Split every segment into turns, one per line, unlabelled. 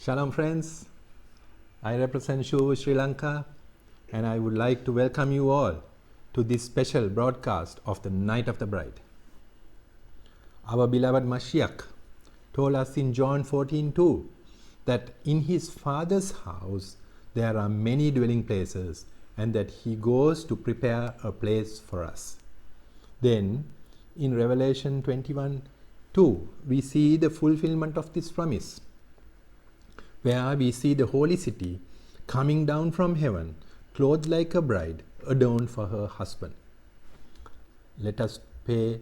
Shalom friends, I represent Shu Sri Lanka and I would like to welcome you all to this special broadcast of the Night of the Bride. Our beloved Mashiach told us in John 14:2 that in his Father's house there are many dwelling places and that he goes to prepare a place for us. Then in Revelation 21:2 we see the fulfillment of this promise, where we see the holy city coming down from heaven, clothed like a bride, adorned for her husband. Let us pay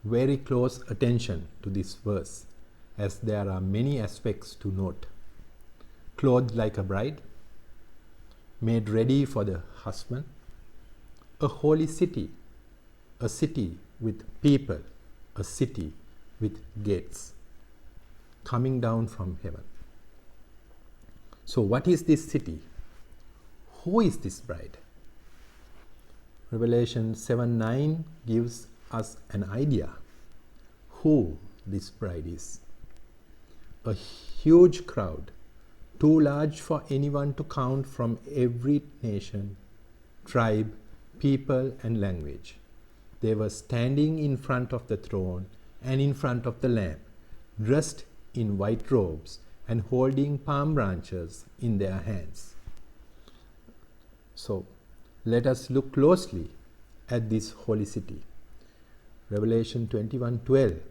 very close attention to this verse, as there are many aspects to note. Clothed like a bride, made ready for the husband, a holy city, a city with people, a city with gates, coming down from heaven. So what is this city? Who is this bride? Revelation 7:9 gives us an idea who this bride is. A huge crowd, too large for anyone to count, from every nation, tribe, people and language. They were standing in front of the throne and in front of the Lamb, dressed in white robes and holding palm branches in their hands. So let us look closely at this holy city. Revelation 21:12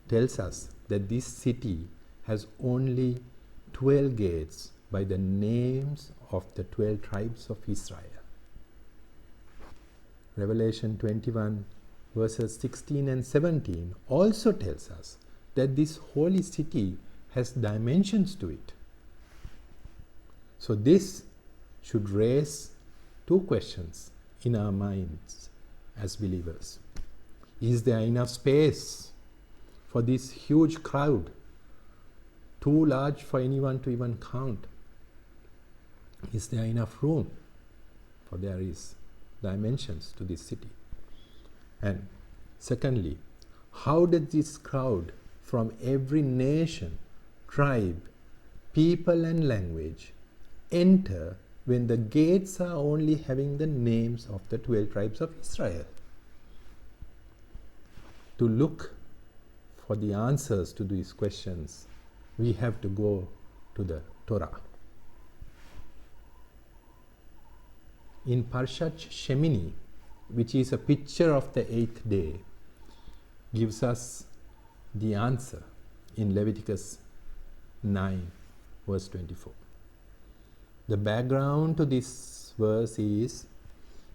tells us that this city has only 12 gates by the names of the 12 tribes of Israel. Revelation 21 verses 16 and 17 also tells us that this holy city has dimensions to it. So this should raise two questions in our minds as believers. Is there enough space for this huge crowd, too large for anyone to even count? Is there enough room? For there is dimensions to this city. And secondly, how did this crowd from every nation, tribe, people and language enter when the gates are only having the names of the 12 tribes of Israel? To look for the answers to these questions, we have to go to the Torah. In Parshat Shemini, which is a picture of the 8th day, gives us the answer in Leviticus 9 verse 24. The background to this verse is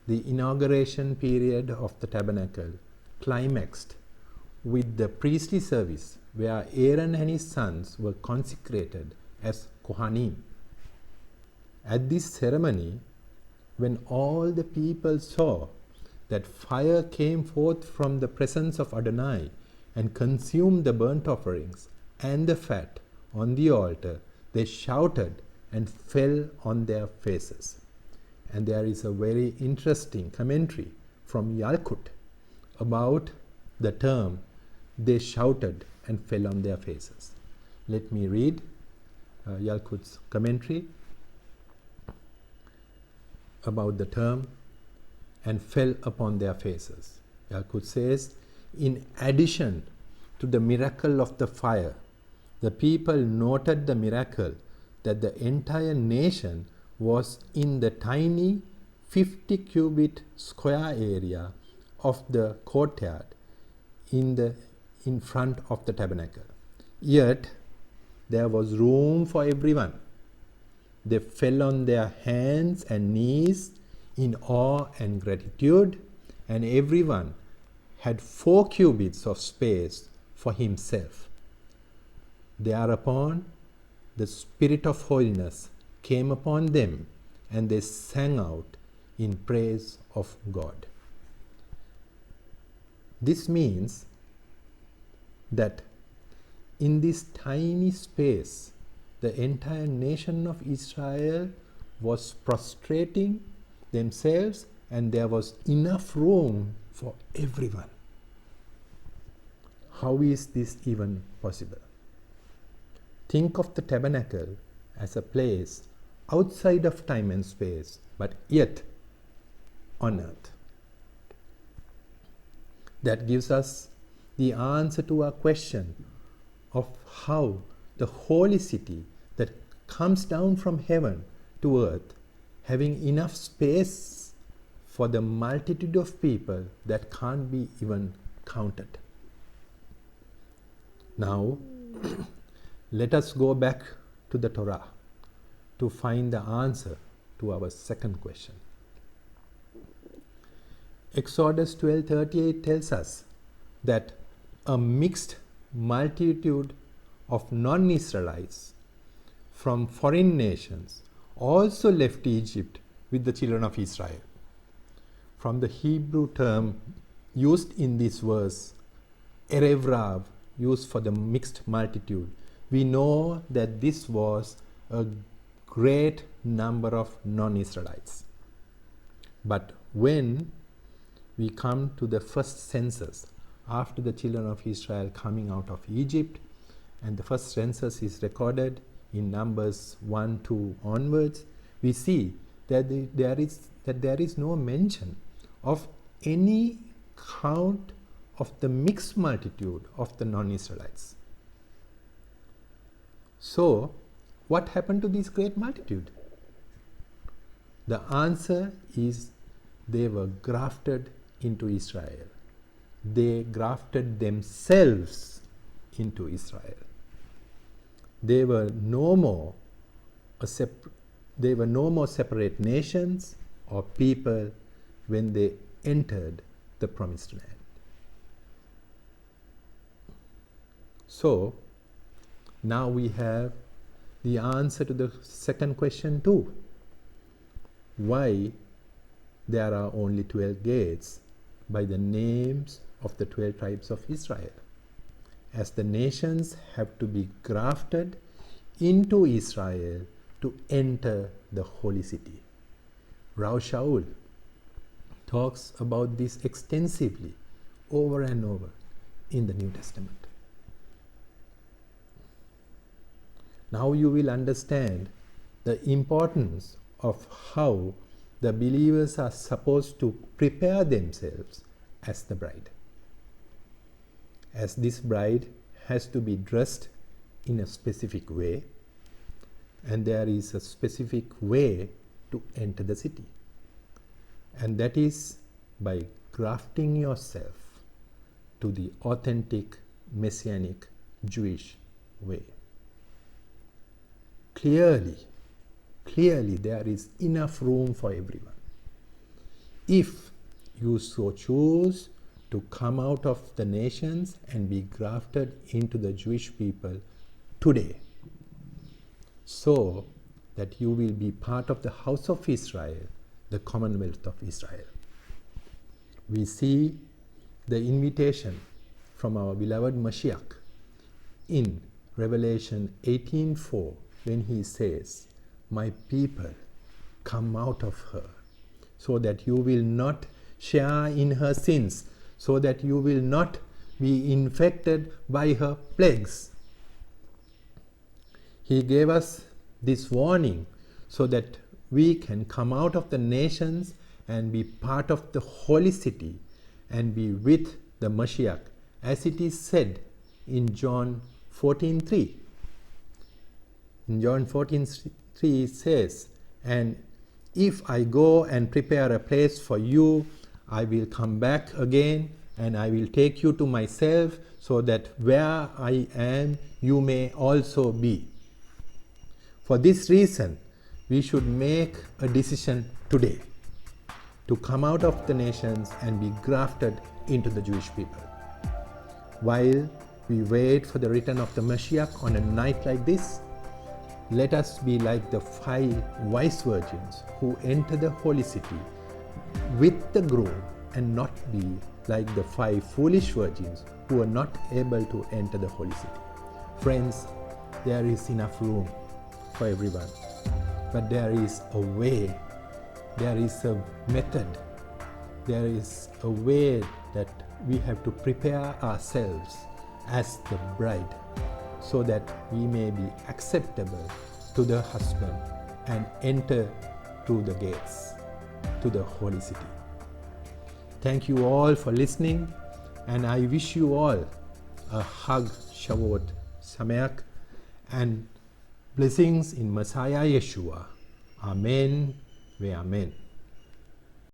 the inauguration period of the tabernacle climaxed with the priestly service where Aaron and his sons were consecrated as Kohanim. At this ceremony, when all the people saw that fire came forth from the presence of Adonai and consumed the burnt offerings and the fat on the altar, they shouted and fell on their faces. And there is a very interesting commentary from Yalkut about the term they shouted and fell on their faces. Let me read Yalkut's commentary about the term and fell upon their faces. Yalkut says, in addition to the miracle of the fire, the people noted the miracle that the entire nation was in the tiny 50 cubit square area of the courtyard in front of the tabernacle. Yet there was room for everyone. They fell on their hands and knees in awe and gratitude, and everyone had 4 cubits of space for himself. Thereupon the Spirit of holiness came upon them, and they sang out in praise of God. This means that in this tiny space, the entire nation of Israel was prostrating themselves, and there was enough room for everyone. How is this even possible? Think of the tabernacle as a place outside of time and space, but yet on earth. That gives us the answer to our question of how the holy city that comes down from heaven to earth, having enough space for the multitude of people that can't be even counted. Now, let us go back to the Torah to find the answer to our second question. Exodus 12:38 tells us that a mixed multitude of non-Israelites from foreign nations also left Egypt with the children of Israel. From the Hebrew term used in this verse, Erev Rav, used for the mixed multitude, we know that this was a great number of non-Israelites. But when we come to the first census after the children of Israel coming out of Egypt, and the first census is recorded in Numbers 1-2 onwards, we see that there is no mention of any count of the mixed multitude of the non-Israelites. So, what happened to this great multitude? The answer is they were grafted into Israel. They grafted themselves into Israel. They were no more separate nations or people when they entered the promised land. So, now we have the answer to the second question too. Why there are only 12 gates by the names of the 12 tribes of Israel? As the nations have to be grafted into Israel to enter the holy city. Rav Shaul talks about this extensively over and over in the New Testament. Now you will understand the importance of how the believers are supposed to prepare themselves as the bride. As this bride has to be dressed in a specific way, and there is a specific way to enter the city. And that is by grafting yourself to the authentic Messianic Jewish way. Clearly there is enough room for everyone. If you so choose to come out of the nations and be grafted into the Jewish people today, so that you will be part of the house of Israel, the commonwealth of Israel. We see the invitation from our beloved Mashiach in Revelation 18:4 when he says, "My people, come out of her, so that you will not share in her sins, so that you will not be infected by her plagues." He gave us this warning so that we can come out of the nations and be part of the holy city and be with the Mashiach, as it is said in John 14:3. In John 14:3 it says, "And if I go and prepare a place for you, I will come back again and I will take you to myself, so that where I am, you may also be." For this reason, we should make a decision today to come out of the nations and be grafted into the Jewish people. While we wait for the return of the Mashiach on a night like this, let us be like the 5 wise virgins who enter the holy city with the groom, and not be like the 5 foolish virgins who are not able to enter the holy city. Friends, there is enough room for everyone, but there is a way, there is a method, there is a way that we have to prepare ourselves as the bride, so that we may be acceptable to the husband and enter through the gates to the holy city. Thank you all for listening, and I wish you all a hug, Shavuot Sameach, and blessings in Messiah Yeshua. Amen ve Amen.